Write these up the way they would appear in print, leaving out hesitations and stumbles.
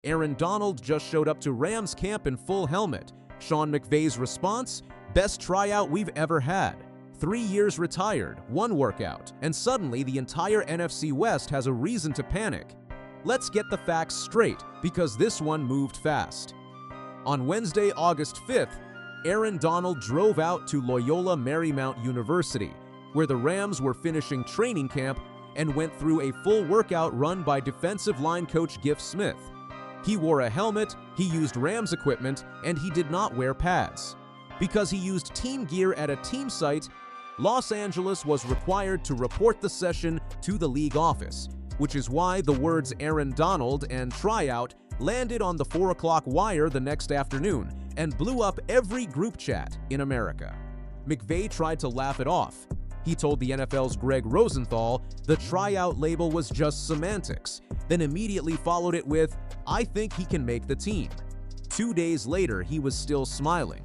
Aaron Donald just showed up to Rams camp in full helmet. Sean McVay's response? Best tryout we've ever had. 3 years retired, 1 workout, and suddenly the entire NFC West has a reason to panic. Let's get the facts straight, because this one moved fast. On Wednesday, August 5th, Aaron Donald drove out to Loyola Marymount University, where the Rams were finishing training camp, and went through a full workout run by defensive line coach Giff Smith. He wore a helmet, he used Rams equipment, and he did not wear pads. Because he used team gear at a team site, Los Angeles was required to report the session to the league office, which is why the words Aaron Donald and tryout landed on the 4 o'clock wire the next afternoon and blew up every group chat in America. McVay tried to laugh it off. He told the NFL's Greg Rosenthal the tryout label was just semantics, then immediately followed it with, "I think he can make the team." 2 days later, he was still smiling,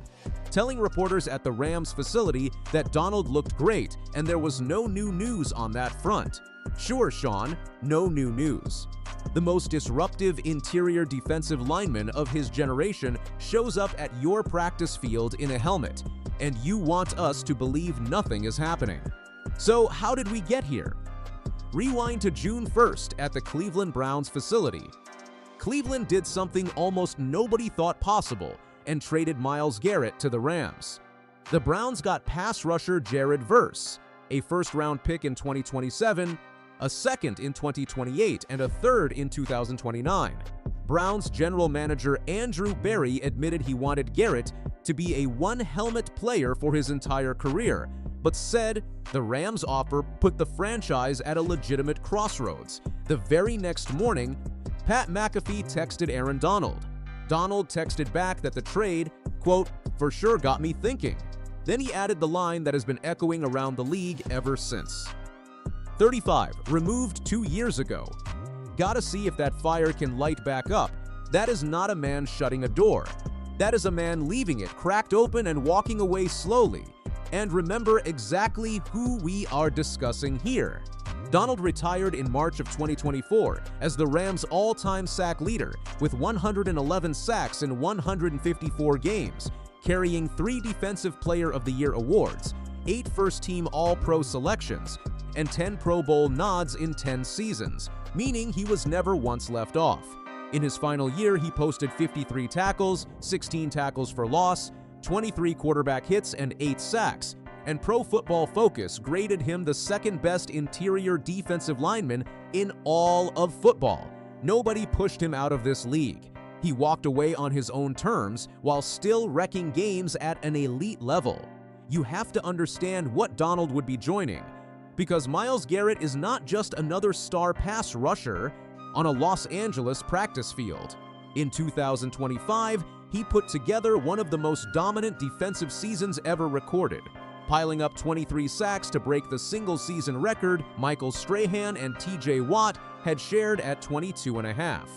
telling reporters at the Rams facility that Donald looked great and there was no new news on that front. Sure, Sean, no new news. The most disruptive interior defensive lineman of his generation shows up at your practice field in a helmet, and you want us to believe nothing is happening. So how did we get here? Rewind to June 1st at the Cleveland Browns facility. Cleveland did something almost nobody thought possible and traded Myles Garrett to the Rams. The Browns got pass rusher Jared Verse, a first-round pick in 2027, a second in 2028, and a third in 2029. Browns general manager Andrew Berry admitted he wanted Garrett to be a one-helmet player for his entire career, but said the Rams' offer put the franchise at a legitimate crossroads. The very next morning, Pat McAfee texted Aaron Donald. Donald texted back that the trade, quote, "for sure got me thinking." Then he added the line that has been echoing around the league ever since. 35, removed 2 years ago. Gotta see if that fire can light back up. That is not a man shutting a door. That is a man leaving it cracked open and walking away slowly. And remember exactly who we are discussing here. Donald retired in March of 2024 as the Rams' all-time sack leader with 111 sacks in 154 games, carrying 3 Defensive Player of the Year awards, 8 first-team All-Pro selections, and 10 Pro Bowl nods in 10 seasons, meaning he was never once left off. In his final year, he posted 53 tackles, 16 tackles for loss, 23 quarterback hits, and 8 sacks, and Pro Football Focus graded him the second-best interior defensive lineman in all of football. Nobody pushed him out of this league. He walked away on his own terms while still wrecking games at an elite level. You have to understand what Donald would be joining, because Myles Garrett is not just another star pass rusher on a Los Angeles practice field. In 2025, he put together one of the most dominant defensive seasons ever recorded, piling up 23 sacks to break the single-season record Michael Strahan and TJ Watt had shared at 22.5.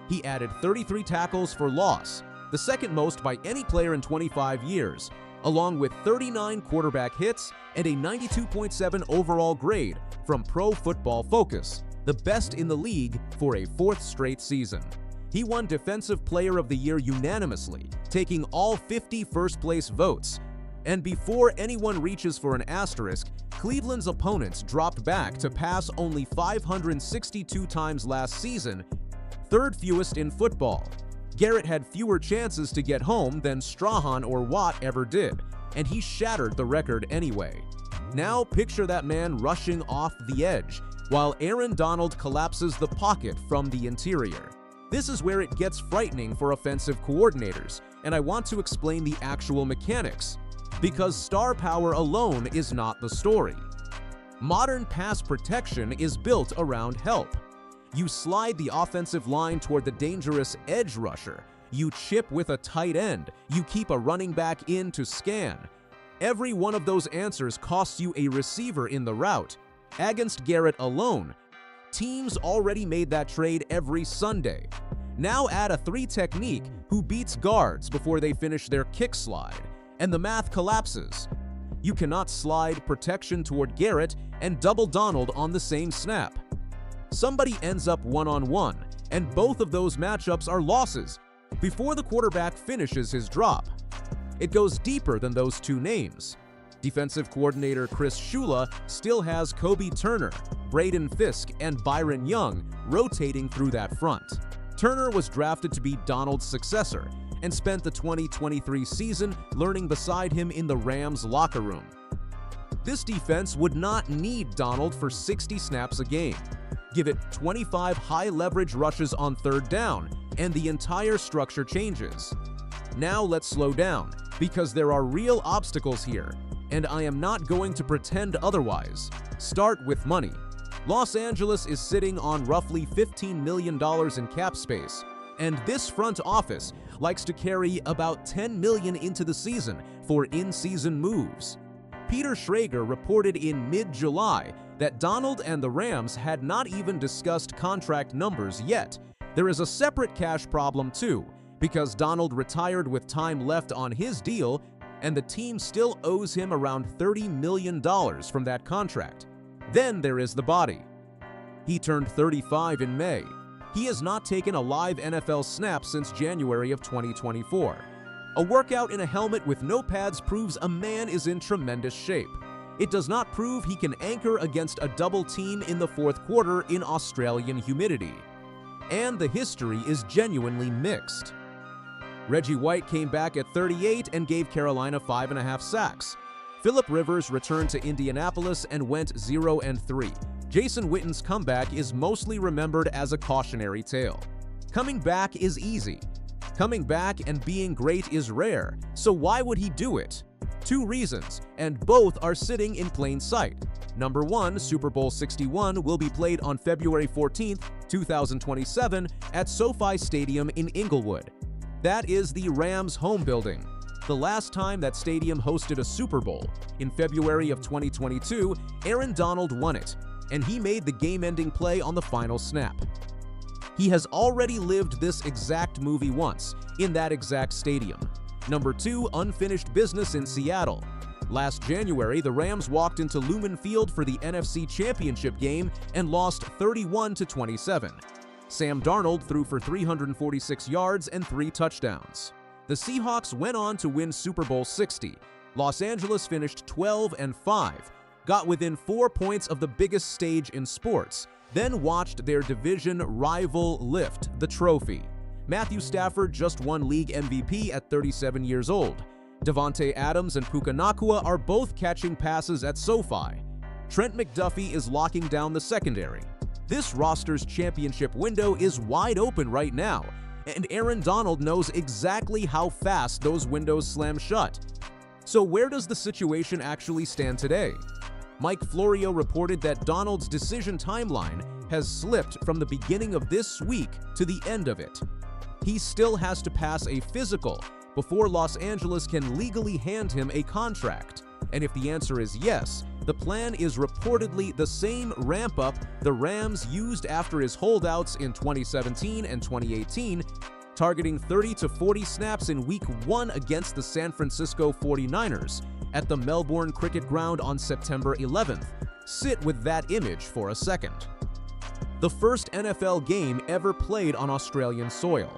He added 33 tackles for loss, the second most by any player in 25 years, along with 39 quarterback hits and a 92.7 overall grade from Pro Football Focus, the best in the league for a 4th straight season. He won Defensive Player of the Year unanimously, taking all 50 first-place votes. And before anyone reaches for an asterisk, Cleveland's opponents dropped back to pass only 562 times last season, 3rd fewest in football. Garrett had fewer chances to get home than Strahan or Watt ever did, and he shattered the record anyway. Now picture that man rushing off the edge, while Aaron Donald collapses the pocket from the interior. This is where it gets frightening for offensive coordinators, and I want to explain the actual mechanics, because star power alone is not the story. Modern pass protection is built around help. You slide the offensive line toward the dangerous edge rusher. You chip with a tight end. You keep a running back in to scan. Every one of those answers costs you a receiver in the route. Against Garrett alone, teams already made that trade every Sunday. Now add a 3 technique who beats guards before they finish their kick slide, and the math collapses. You cannot slide protection toward Garrett and double Donald on the same snap. Somebody ends up one-on-one, and both of those matchups are losses before the quarterback finishes his drop. It goes deeper than those two names. Defensive coordinator Chris Shula still has Kobe Turner, Braden Fisk, and Byron Young rotating through that front. Turner was drafted to be Donald's successor and spent the 2023 season learning beside him in the Rams locker room. This defense would not need Donald for 60 snaps a game. Give it 25 high-leverage rushes on third down, and the entire structure changes. Now let's slow down, because there are real obstacles here, and I am not going to pretend otherwise. Start with money. Los Angeles is sitting on roughly $15 million in cap space, and this front office likes to carry about $10 million into the season for in-season moves. Peter Schrager reported in mid-July that Donald and the Rams had not even discussed contract numbers yet. There is a separate cash problem too, because Donald retired with time left on his deal, and the team still owes him around $30 million from that contract. Then there is the body. He turned 35 in May. He has not taken a live NFL snap since January of 2024. A workout in a helmet with no pads proves a man is in tremendous shape. It does not prove he can anchor against a double team in the fourth quarter in Australian humidity. And the history is genuinely mixed. Reggie White came back at 38 and gave Carolina 5.5 sacks. Phillip Rivers returned to Indianapolis and went 0-3. Jason Witten's comeback is mostly remembered as a cautionary tale. Coming back is easy. Coming back and being great is rare, so why would he do it? Two reasons, and both are sitting in plain sight. Number one, Super Bowl 61 will be played on February 14, 2027 at SoFi Stadium in Inglewood. That is the Rams' home building. The last time that stadium hosted a Super Bowl, in February of 2022, Aaron Donald won it, and he made the game-ending play on the final snap. He has already lived this exact movie once, in that exact stadium. Number two, unfinished business in Seattle. Last January, the Rams walked into Lumen Field for the NFC Championship game and lost 31-27. Sam Darnold threw for 346 yards and 3 touchdowns. The Seahawks went on to win Super Bowl 60. Los Angeles finished 12-5, got within 4 points of the biggest stage in sports, then watched their division rival lift the trophy. Matthew Stafford just won league MVP at 37 years old. Devontae Adams and Puka Nacua are both catching passes at SoFi. Trent McDuffie is locking down the secondary. This roster's championship window is wide open right now, and Aaron Donald knows exactly how fast those windows slam shut. So where does the situation actually stand today? Mike Florio reported that Donald's decision timeline has slipped from the beginning of this week to the end of it. He still has to pass a physical before Los Angeles can legally hand him a contract. And if the answer is yes, the plan is reportedly the same ramp-up the Rams used after his holdouts in 2017 and 2018, targeting 30 to 40 snaps in Week 1 against the San Francisco 49ers at the Melbourne Cricket Ground on September 11th. Sit with that image for a second. The first NFL game ever played on Australian soil.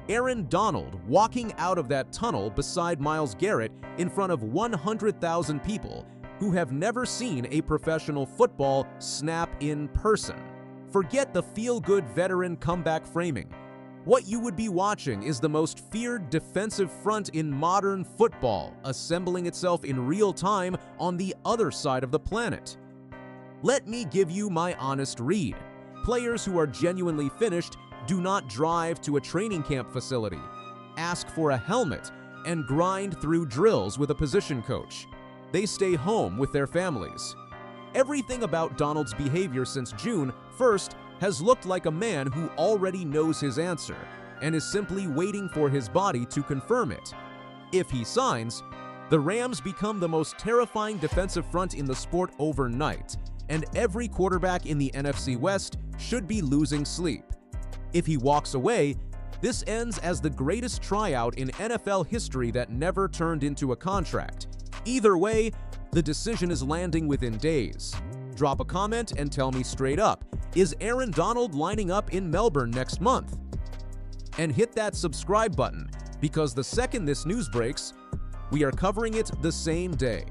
Aaron Donald walking out of that tunnel beside Myles Garrett in front of 100,000 people who have never seen a professional football snap in person. Forget the feel-good veteran comeback framing. What you would be watching is the most feared defensive front in modern football, assembling itself in real time on the other side of the planet. Let me give you my honest read. Players who are genuinely finished do not drive to a training camp facility, ask for a helmet, and grind through drills with a position coach. They stay home with their families. Everything about Donald's behavior since June 1st has looked like a man who already knows his answer and is simply waiting for his body to confirm it. If he signs, the Rams become the most terrifying defensive front in the sport overnight, and every quarterback in the NFC West should be losing sleep. If he walks away, this ends as the greatest tryout in NFL history that never turned into a contract. Either way, the decision is landing within days. drop a comment and tell me straight up, is Aaron Donald lining up in Melbourne next month? And hit that subscribe button, because the second this news breaks, we are covering it the same day.